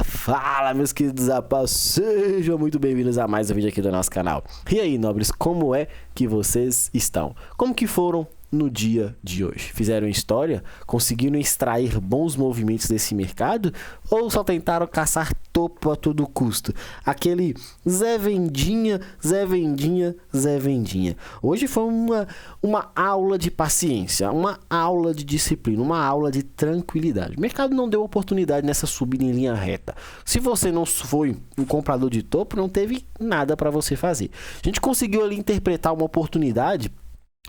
Fala, meus queridos rapazes, sejam muito bem-vindos a mais um vídeo aqui do nosso canal. E aí, nobres, como é que vocês estão? Como que foram no dia de hoje? Fizeram história? Conseguiram extrair bons movimentos desse mercado? Ou só tentaram caçar topo a todo custo? Aquele Zé Vendinha, Zé Vendinha, Zé Vendinha. Hoje foi uma aula de paciência, uma aula de disciplina, uma aula de tranquilidade. O mercado não deu oportunidade nessa subida em linha reta. Se você não foi um comprador de topo, não teve nada para você fazer. A gente conseguiu ali interpretar uma oportunidade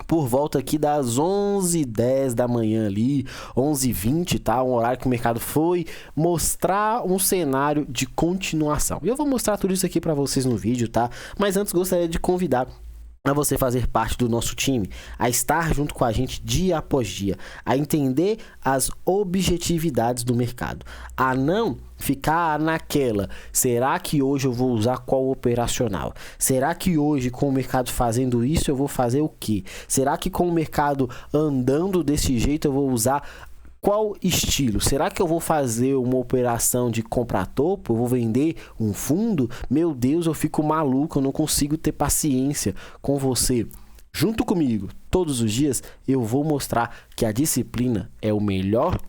por volta aqui das 11h10 da manhã ali, 11h20, tá? Um horário que o mercado foi mostrar um cenário de continuação. E eu vou mostrar tudo isso aqui para vocês no vídeo, tá? Mas antes gostaria de convidar a você fazer parte do nosso time, a estar junto com a gente dia após dia, a entender as objetividades do mercado, a não ficar naquela, será que hoje eu vou usar qual operacional? Será que hoje com o mercado fazendo isso eu vou fazer o quê? Será que com o mercado andando desse jeito eu vou usar qual estilo? Será que eu vou fazer uma operação de comprar topo? Eu vou vender um fundo? Meu Deus, eu fico maluco, eu não consigo ter paciência com você. Junto comigo, todos os dias, eu vou mostrar que a disciplina é o melhor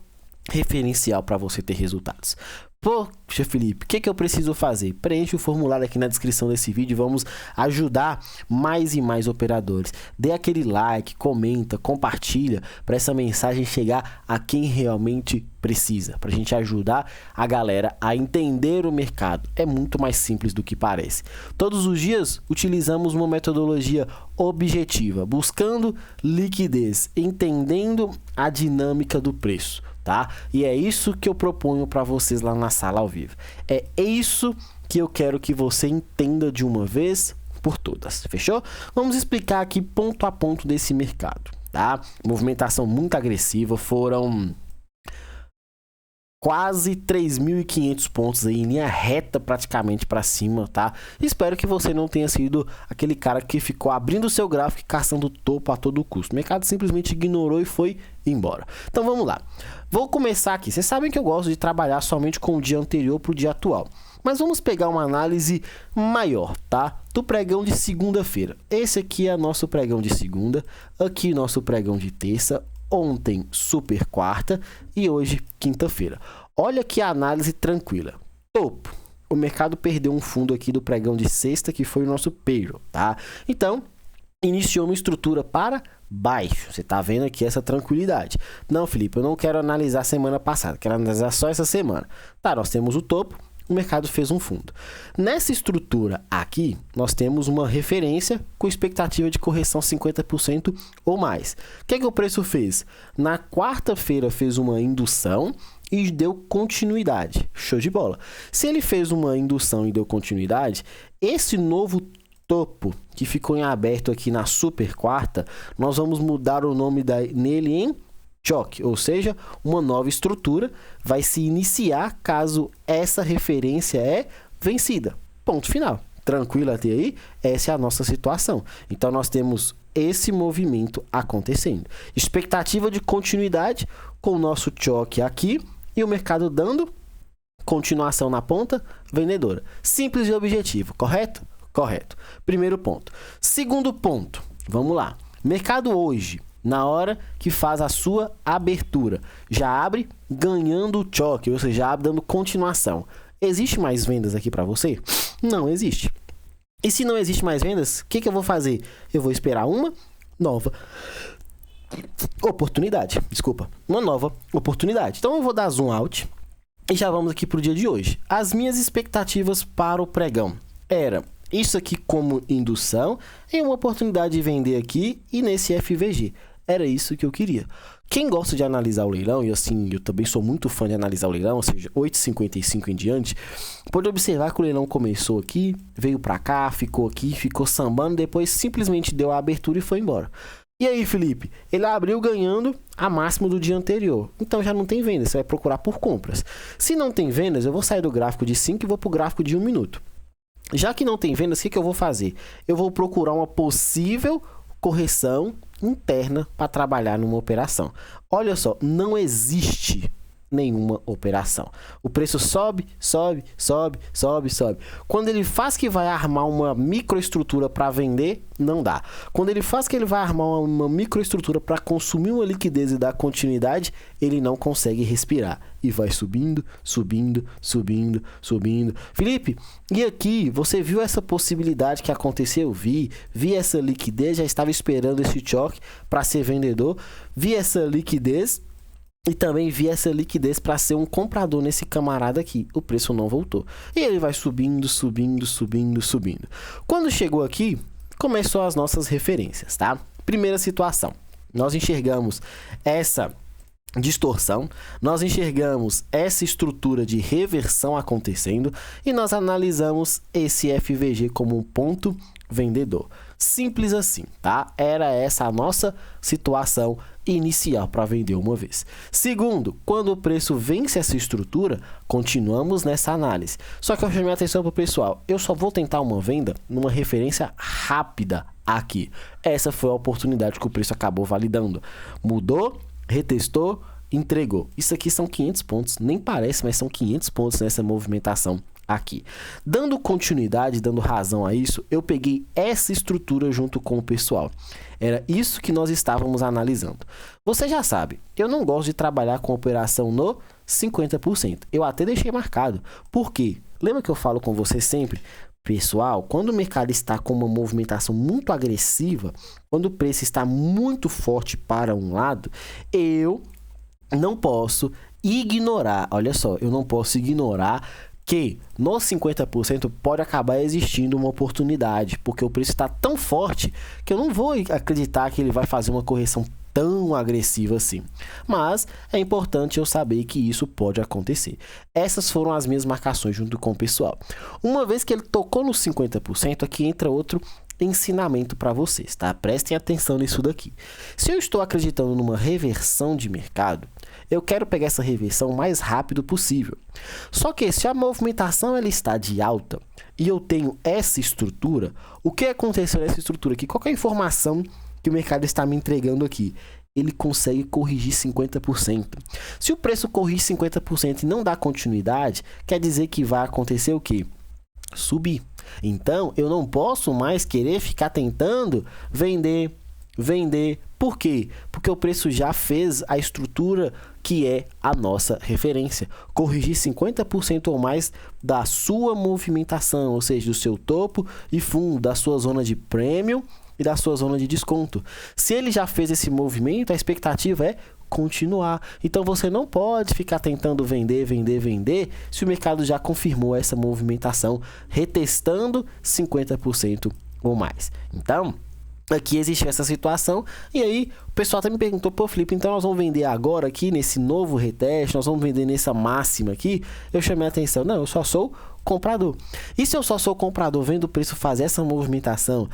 referencial para você ter resultados. Poxa, Felipe, o que eu preciso fazer? Preencha o formulário aqui na descrição desse vídeo e vamos ajudar mais e mais operadores. Dê aquele like, comenta, compartilha para essa mensagem chegar a quem realmente precisa, para a gente ajudar a galera a entender o mercado. É muito mais simples do que parece. Todos os dias utilizamos uma metodologia objetiva, buscando liquidez, entendendo a dinâmica do preço. Tá? E é isso que eu proponho para vocês lá na sala ao vivo. É isso que eu quero que você entenda de uma vez por todas. Fechou? Vamos explicar aqui ponto a ponto desse mercado, tá? Movimentação muito agressiva, foram quase 3.500 pontos aí em linha reta praticamente para cima, tá? Espero que você não tenha sido aquele cara que ficou abrindo o seu gráfico e caçando topo a todo custo. O mercado simplesmente ignorou e foi embora. Então vamos lá. Vou começar aqui. Vocês sabem que eu gosto de trabalhar somente com o dia anterior para o dia atual. Mas vamos pegar uma análise maior, tá? Do pregão de segunda-feira. Esse aqui é nosso pregão de segunda. Aqui nosso pregão de terça. Ontem, super quarta e hoje, quinta-feira. Olha que análise tranquila. Topo. O mercado perdeu um fundo aqui do pregão de sexta, que foi o nosso payroll, tá? Então, iniciou uma estrutura para baixo. Você tá vendo aqui essa tranquilidade. Não, Felipe, eu não quero analisar a semana passada, quero analisar só essa semana. Tá, nós temos o topo. O mercado fez um fundo. Nessa estrutura aqui, nós temos uma referência com expectativa de correção 50% ou mais. O que o preço fez? Na quarta-feira fez uma indução e deu continuidade. Show de bola. Se ele fez uma indução e deu continuidade, esse novo topo que ficou em aberto aqui na super quarta, nós vamos mudar o nome nele em choque, ou seja, uma nova estrutura vai se iniciar caso essa referência é vencida. Ponto final. Tranquilo até aí? Essa é a nossa situação. Então, nós temos esse movimento acontecendo. Expectativa de continuidade com o nosso choque aqui e o mercado dando continuação na ponta vendedora. Simples e objetivo, correto? Correto. Primeiro ponto. Segundo ponto, vamos lá. Mercado hoje, na hora que faz a sua abertura, já abre ganhando o choque, ou seja, já abre dando continuação. Existe mais vendas aqui para você? Não existe. E se não existe mais vendas, o que eu vou fazer? Eu vou esperar uma nova oportunidade. Desculpa, uma nova oportunidade. Então eu vou dar zoom out e já vamos aqui para o dia de hoje. As minhas expectativas para o pregão era isso aqui como indução e uma oportunidade de vender aqui e nesse FVG. Era isso que eu queria. Quem gosta de analisar o leilão, e assim, eu também sou muito fã de analisar o leilão, ou seja, 8h55 em diante, pode observar que o leilão começou aqui, veio pra cá, ficou aqui, ficou sambando, depois simplesmente deu a abertura e foi embora. E aí, Felipe? Ele abriu ganhando a máxima do dia anterior. Então já não tem vendas, você vai procurar por compras. Se não tem vendas, eu vou sair do gráfico de 5 e vou pro gráfico de 1 minuto. Já que não tem vendas, o que eu vou fazer? Eu vou procurar uma possível correção interna para trabalhar numa operação. Olha só, não existe nenhuma operação. O preço sobe, sobe, sobe, sobe, sobe. Quando ele faz que vai armar uma microestrutura para vender, não dá. Quando ele faz que ele vai armar uma microestrutura para consumir uma liquidez e dar continuidade, ele não consegue respirar. E vai subindo, subindo, subindo, subindo. Felipe, e aqui, você viu essa possibilidade que aconteceu? Vi essa liquidez, já estava esperando esse choque para ser vendedor. Vi essa liquidez. E também vi essa liquidez para ser um comprador nesse camarada aqui. O preço não voltou. E ele vai subindo, subindo, subindo, subindo. Quando chegou aqui, começou as nossas referências, tá? Primeira situação. Nós enxergamos essa distorção, nós enxergamos essa estrutura de reversão acontecendo e nós analisamos esse FVG como um ponto vendedor. Simples assim, tá? Era essa a nossa situação inicial para vender uma vez. Segundo, quando o preço vence essa estrutura, continuamos nessa análise. Só que eu chamei a atenção para o pessoal, eu só vou tentar uma venda numa referência rápida aqui. Essa foi a oportunidade que o preço acabou validando. Mudou, retestou, entregou. Isso aqui são 500 pontos, nem parece, mas são 500 pontos nessa movimentação aqui. Dando continuidade, dando razão a isso, eu peguei essa estrutura junto com o pessoal. Era isso que nós estávamos analisando. Você já sabe, eu não gosto de trabalhar com operação no 50%. Eu até deixei marcado. Por quê? Lembra que eu falo com você sempre? Pessoal, quando o mercado está com uma movimentação muito agressiva, quando o preço está muito forte para um lado, eu não posso ignorar, olha só, eu não posso ignorar que no 50% pode acabar existindo uma oportunidade, porque o preço está tão forte que eu não vou acreditar que ele vai fazer uma correção tão agressiva assim. Mas é importante eu saber que isso pode acontecer. Essas foram as minhas marcações junto com o pessoal. Uma vez que ele tocou no 50%, aqui entra outro ensinamento para vocês, tá? Prestem atenção nisso daqui. Se eu estou acreditando numa reversão de mercado, eu quero pegar essa reversão o mais rápido possível. Só que se a movimentação ela está de alta e eu tenho essa estrutura, o que aconteceu nessa estrutura aqui? Qual é a informação que o mercado está me entregando aqui? Ele consegue corrigir 50%. Se o preço corrige 50% e não dá continuidade, quer dizer que vai acontecer o quê? Subir. Então, eu não posso mais querer ficar tentando vender. Por quê? Porque o preço já fez a estrutura que é a nossa referência. Corrigir 50% ou mais da sua movimentação, ou seja, do seu topo e fundo, da sua zona de prêmio e da sua zona de desconto. Se ele já fez esse movimento, a expectativa é continuar. Então você não pode ficar tentando vender se o mercado já confirmou essa movimentação, retestando 50% ou mais. Então, aqui existe essa situação, e aí o pessoal até me perguntou, pô Felipe, então nós vamos vender agora aqui nesse novo reteste, nós vamos vender nessa máxima aqui? Eu chamei a atenção, não, eu só sou comprador. E se eu só sou comprador, vendo o preço fazer essa movimentação,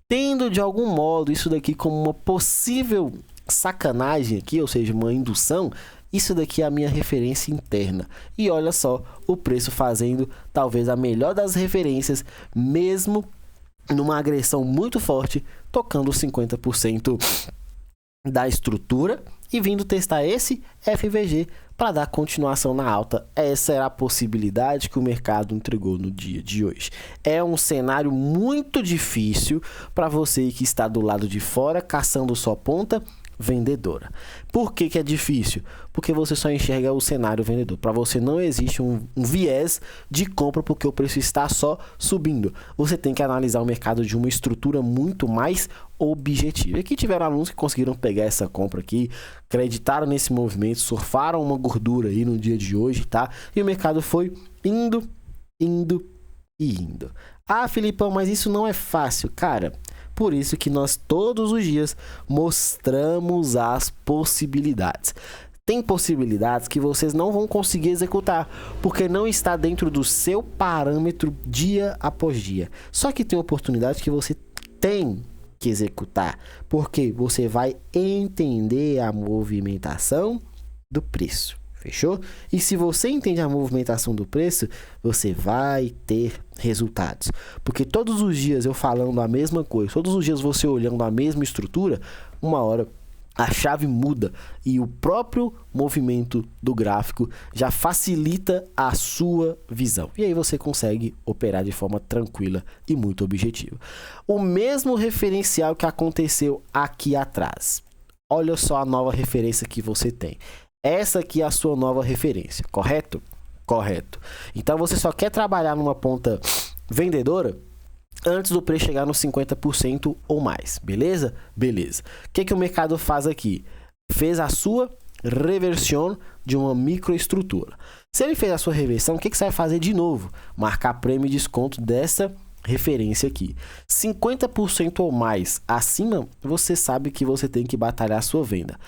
tendo de algum modo isso daqui como uma possível sacanagem aqui, ou seja, uma indução, isso daqui é a minha referência interna. E olha só, o preço fazendo talvez a melhor das referências, mesmo numa agressão muito forte, tocando 50% da estrutura e vindo testar esse FVG para dar continuação na alta. Essa era a possibilidade que o mercado entregou no dia de hoje. É um cenário muito difícil para você que está do lado de fora, caçando sua ponta vendedora. Por que é difícil? Porque você só enxerga o cenário vendedor. Para você não existe um viés de compra porque o preço está só subindo. Você tem que analisar o mercado de uma estrutura muito mais objetiva. Aqui tiveram alunos que conseguiram pegar essa compra aqui, acreditaram nesse movimento, surfaram uma gordura aí no dia de hoje, tá? E o mercado foi indo. Ah, Filipão, mas isso não é fácil, cara. Por isso que nós todos os dias mostramos as possibilidades. Tem possibilidades que vocês não vão conseguir executar, porque não está dentro do seu parâmetro dia após dia. Só que tem oportunidades que você tem que executar, porque você vai entender a movimentação do preço. Fechou? E se você entende a movimentação do preço, você vai ter resultados. Porque todos os dias eu falando a mesma coisa, todos os dias você olhando a mesma estrutura, uma hora a chave muda e o próprio movimento do gráfico já facilita a sua visão. E aí você consegue operar de forma tranquila e muito objetiva. O mesmo referencial que aconteceu aqui atrás. Olha só a nova referência que você tem. Essa aqui é a sua nova referência, correto? Correto. Então você só quer trabalhar numa ponta vendedora antes do preço chegar nos 50% ou mais, beleza? Beleza. O que o mercado faz aqui? Fez a sua reversão de uma microestrutura. Se ele fez a sua reversão, o que você vai fazer de novo? Marcar prêmio e desconto dessa referência aqui. 50% ou mais acima, você sabe que você tem que batalhar a sua venda.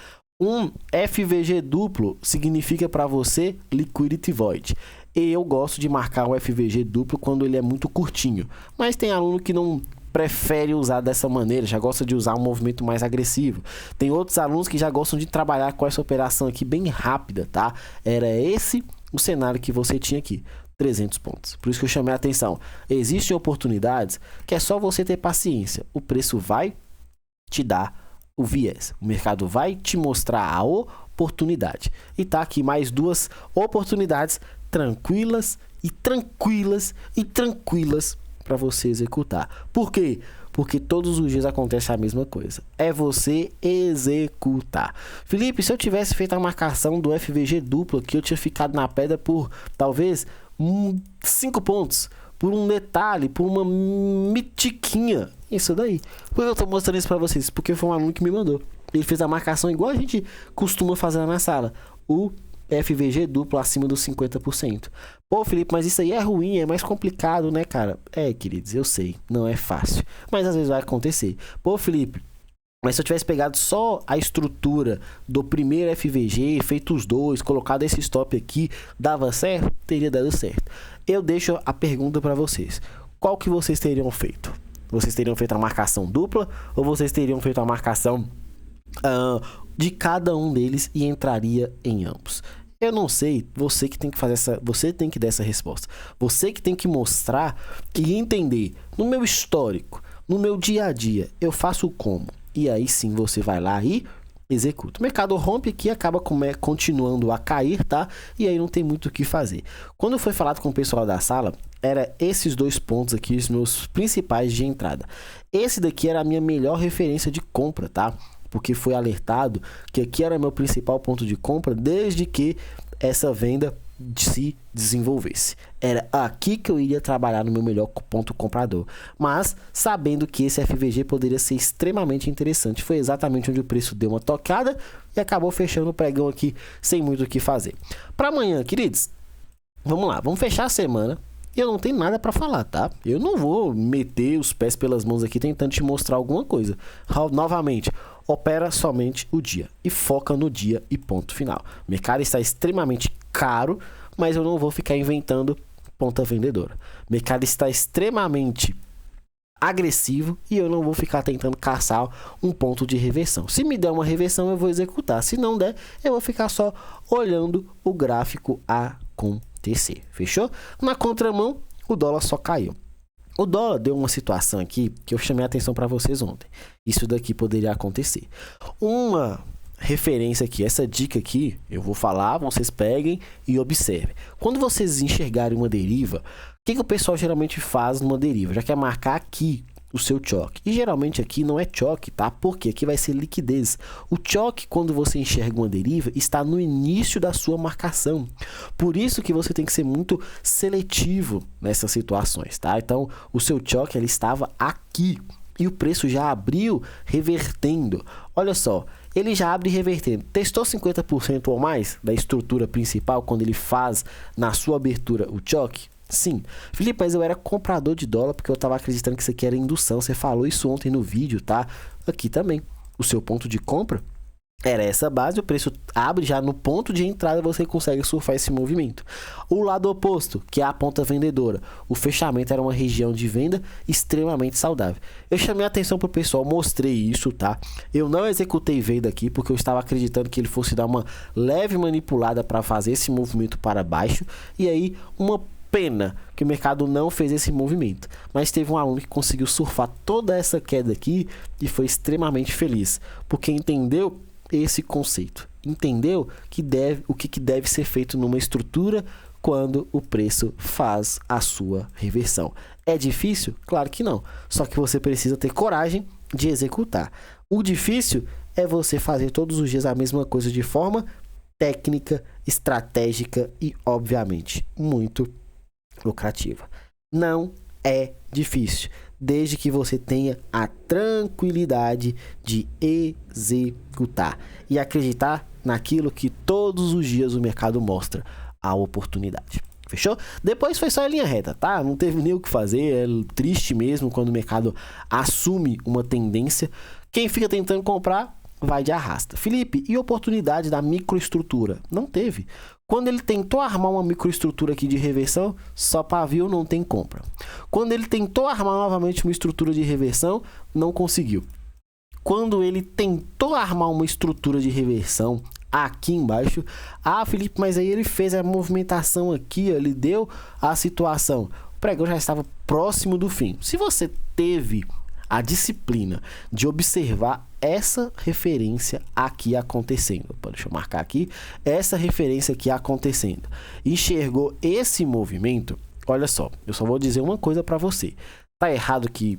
Um FVG duplo significa para você Liquidity Void. E eu gosto de marcar um FVG duplo quando ele é muito curtinho. Mas tem aluno que não prefere usar dessa maneira, já gosta de usar um movimento mais agressivo. Tem outros alunos que já gostam de trabalhar com essa operação aqui bem rápida, tá? Era esse o cenário que você tinha aqui. 300 pontos. Por isso que eu chamei a atenção. Existem oportunidades que é só você ter paciência. O preço vai te dar o viés. O mercado vai te mostrar a oportunidade. E tá aqui mais duas oportunidades tranquilas para você executar. Por quê? Porque todos os dias acontece a mesma coisa. É você executar. Felipe, se eu tivesse feito a marcação do FVG duplo aqui, eu tinha ficado na pedra por talvez 5 pontos. Por um detalhe, por uma mitiquinha. Isso daí. Por que eu tô mostrando isso pra vocês? Porque foi um aluno que me mandou. Ele fez a marcação igual a gente costuma fazer na sala. O FVG duplo acima dos 50%. Pô, Felipe, mas isso aí é ruim, é mais complicado, né, cara? É, queridos, eu sei, não é fácil. Mas às vezes vai acontecer. Pô, Felipe, mas se eu tivesse pegado só a estrutura do primeiro FVG, feito os dois, colocado esse stop aqui, dava certo? Teria dado certo. Eu deixo a pergunta para vocês. Qual que vocês teriam feito? Vocês teriam feito a marcação dupla ou vocês teriam feito a marcação de cada um deles e entraria em ambos? Eu não sei, você que tem que fazer essa, você tem que dar essa resposta. Você que tem que mostrar e entender no meu histórico, no meu dia a dia, eu faço como? E aí sim você vai lá e executa. O mercado rompe aqui, acaba continuando a cair, tá? E aí não tem muito o que fazer. Quando foi falado com o pessoal da sala, era esses dois pontos aqui os meus principais de entrada. Esse daqui era a minha melhor referência de compra, tá? Porque foi alertado que aqui era meu principal ponto de compra desde que essa venda se desenvolvesse. Era aqui que eu iria trabalhar no meu melhor ponto comprador, mas sabendo que esse FVG poderia ser extremamente interessante. Foi exatamente onde o preço deu uma tocada e acabou fechando o pregão aqui sem muito o que fazer. Para amanhã, queridos, vamos lá, vamos fechar a semana. E eu não tenho nada para falar, tá? Eu não vou meter os pés pelas mãos aqui tentando te mostrar alguma coisa. Novamente, opera somente o dia e foca no dia e ponto final. O mercado está extremamente caro, mas eu não vou ficar inventando ponta vendedora. O mercado está extremamente agressivo e eu não vou ficar tentando caçar um ponto de reversão. Se me der uma reversão, eu vou executar. Se não der, eu vou ficar só olhando o gráfico acontecer. Fechou? Na contramão, o dólar só caiu. O dólar deu uma situação aqui que eu chamei a atenção para vocês ontem. Isso daqui poderia acontecer. Uma referência aqui, essa dica aqui, eu vou falar, vocês peguem e observem. Quando vocês enxergarem uma deriva, o que o pessoal geralmente faz numa deriva? Já quer marcar aqui o seu choque. E geralmente aqui não é choque, tá? Porque aqui vai ser liquidez. O choque, quando você enxerga uma deriva, está no início da sua marcação. Por isso que você tem que ser muito seletivo nessas situações, tá? Então, o seu choque, ele estava aqui. E o preço já abriu revertendo. Olha só, ele já abre revertendo. Testou 50% ou mais da estrutura principal quando ele faz na sua abertura o choque? Sim. Felipe, mas eu era comprador de dólar porque eu estava acreditando que isso aqui era indução. Você falou isso ontem no vídeo, tá? Aqui também. O seu ponto de compra era essa base, o preço abre já no ponto de entrada, você consegue surfar esse movimento. O lado oposto, que é a ponta vendedora, o fechamento era uma região de venda extremamente saudável. Eu chamei a atenção pro pessoal, mostrei isso, tá? Eu não executei venda aqui porque eu estava acreditando que ele fosse dar uma leve manipulada para fazer esse movimento para baixo, e aí uma pena que o mercado não fez esse movimento, mas teve um aluno que conseguiu surfar toda essa queda aqui e foi extremamente feliz, porque entendeu esse conceito. Entendeu o que deve ser feito numa estrutura quando o preço faz a sua reversão. É difícil? Claro que não. Só que você precisa ter coragem de executar. O difícil é você fazer todos os dias a mesma coisa de forma técnica, estratégica e, obviamente, muito lucrativa. Não é difícil, desde que você tenha a tranquilidade de executar e acreditar naquilo que todos os dias o mercado mostra, a oportunidade. Fechou? Depois foi só a linha reta, tá? Não teve nem o que fazer, é triste mesmo quando o mercado assume uma tendência. Quem fica tentando comprar vai de arrasta. Felipe, e oportunidade da microestrutura? Não teve. Quando ele tentou armar uma microestrutura aqui de reversão, só pavio, não tem compra. Quando ele tentou armar novamente uma estrutura de reversão, não conseguiu. Quando ele tentou armar uma estrutura de reversão aqui embaixo, Felipe, mas aí ele fez a movimentação aqui, ele deu a situação. O pregão já estava próximo do fim. Se você teve a disciplina de observar essa referência aqui acontecendo, deixa eu marcar aqui, essa referência aqui acontecendo, enxergou esse movimento, olha só, eu só vou dizer uma coisa para você, tá errado que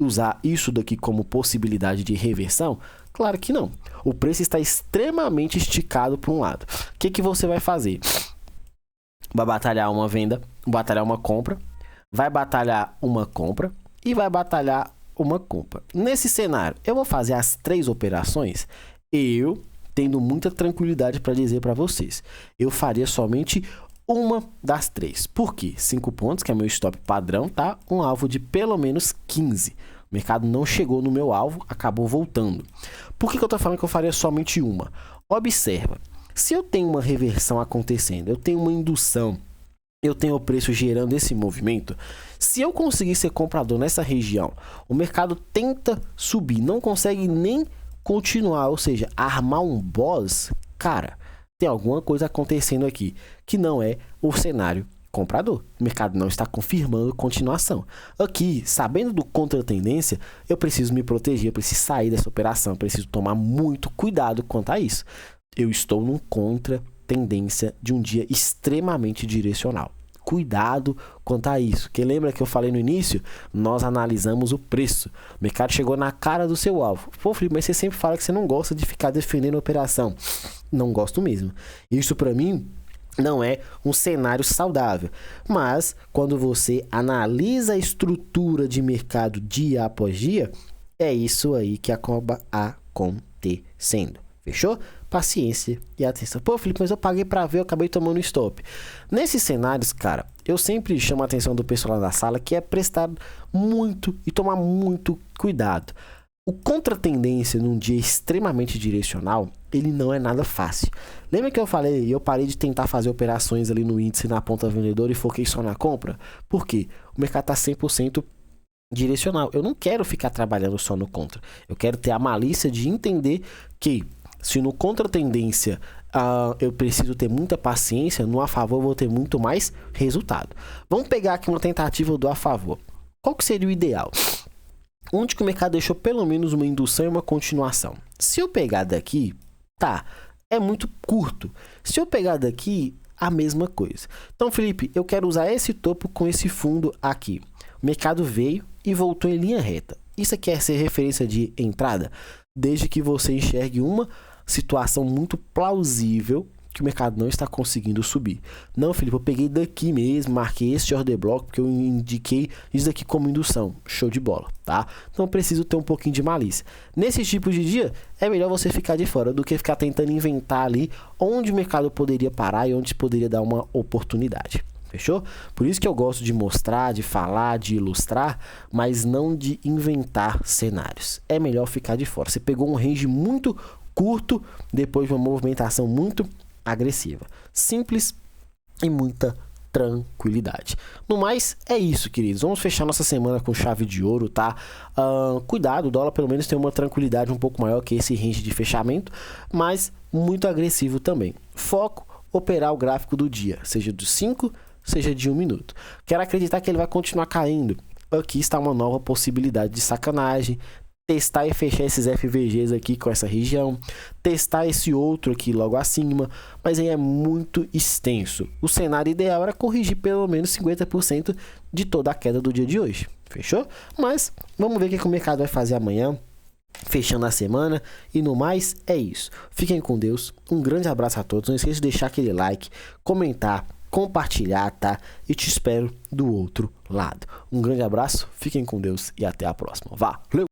usar isso daqui como possibilidade de reversão? Claro que não. O preço está extremamente esticado para um lado. O que você vai fazer? Vai batalhar uma venda, batalhar uma compra, vai batalhar uma compra e vai batalhar uma compra. Nesse cenário, eu vou fazer as 3 operações, eu tendo muita tranquilidade para dizer para vocês. Eu faria somente uma das 3. Por quê? 5 pontos, que é meu stop padrão, tá? Um alvo de pelo menos 15. O mercado não chegou no meu alvo, acabou voltando. Por que eu tô falando que eu faria somente uma? Observa, se eu tenho uma reversão acontecendo, eu tenho uma indução, eu tenho o preço gerando esse movimento, se eu conseguir ser comprador nessa região, o mercado tenta subir, não consegue nem continuar, ou seja, armar um boss, cara, tem alguma coisa acontecendo aqui, que não é o cenário comprador. O mercado não está confirmando continuação. Aqui, sabendo do contra-tendência, eu preciso me proteger, eu preciso sair dessa operação, eu preciso tomar muito cuidado quanto a isso. Eu estou num contra-tendência de um dia extremamente direcional. Cuidado quanto a isso. Que lembra que eu falei no início? Nós analisamos o preço. O mercado chegou na cara do seu alvo. Pô, Felipe, mas você sempre fala que você não gosta de ficar defendendo a operação. Não gosto mesmo. Isso para mim não é um cenário saudável. Mas quando você analisa a estrutura de mercado dia após dia, é isso aí que acaba acontecendo. Fechou? Paciência e atenção. Pô, Felipe, mas eu paguei para ver, eu acabei tomando stop. Nesses cenários, cara, eu sempre chamo a atenção do pessoal lá da sala que é prestar muito e tomar muito cuidado. O contra-tendência num dia extremamente direcional, ele não é nada fácil. Lembra que eu falei, eu parei de tentar fazer operações ali no índice na ponta vendedora e foquei só na compra? Por quê? O mercado está 100% direcional. Eu não quero ficar trabalhando só no contra. Eu quero ter a malícia de entender que se no contra-tendência eu preciso ter muita paciência, no a favor eu vou ter muito mais resultado. Vamos pegar aqui uma tentativa do a favor. Qual que seria o ideal? Onde que o mercado deixou pelo menos uma indução e uma continuação. Se eu pegar daqui, tá, é muito curto. Se eu pegar daqui, a mesma coisa. Então, Felipe, eu quero usar esse topo com esse fundo aqui. O mercado veio e voltou em linha reta. Isso quer ser referência de entrada? Desde que você enxergue uma situação muito plausível que o mercado não está conseguindo subir. Não, Felipe, eu peguei daqui mesmo, marquei esse order block porque eu indiquei isso daqui como indução. Show de bola, tá? Então eu preciso ter um pouquinho de malícia. Nesse tipo de dia, é melhor você ficar de fora do que ficar tentando inventar ali onde o mercado poderia parar e onde poderia dar uma oportunidade. Fechou? Por isso que eu gosto de mostrar, de falar, de ilustrar, mas não de inventar cenários. É melhor ficar de fora. Você pegou um range muito curto, depois de uma movimentação muito agressiva. Simples e muita tranquilidade. No mais, é isso, queridos. Vamos fechar nossa semana com chave de ouro, tá? Cuidado, o dólar pelo menos tem uma tranquilidade um pouco maior que esse range de fechamento, mas muito agressivo também. Foco, operar o gráfico do dia, seja dos 5, seja de 1 minuto. Quero acreditar que ele vai continuar caindo. Aqui está uma nova possibilidade de sacanagem. testar e fechar esses FVGs aqui com essa região, testar esse outro aqui logo acima, mas aí é muito extenso. O cenário ideal era corrigir pelo menos 50% de toda a queda do dia de hoje, fechou? Mas vamos ver o que o mercado vai fazer amanhã, fechando a semana, e no mais é isso. Fiquem com Deus, um grande abraço a todos, não esqueça de deixar aquele like, comentar, compartilhar, tá? E te espero do outro lado. Um grande abraço, fiquem com Deus e até a próxima. Valeu!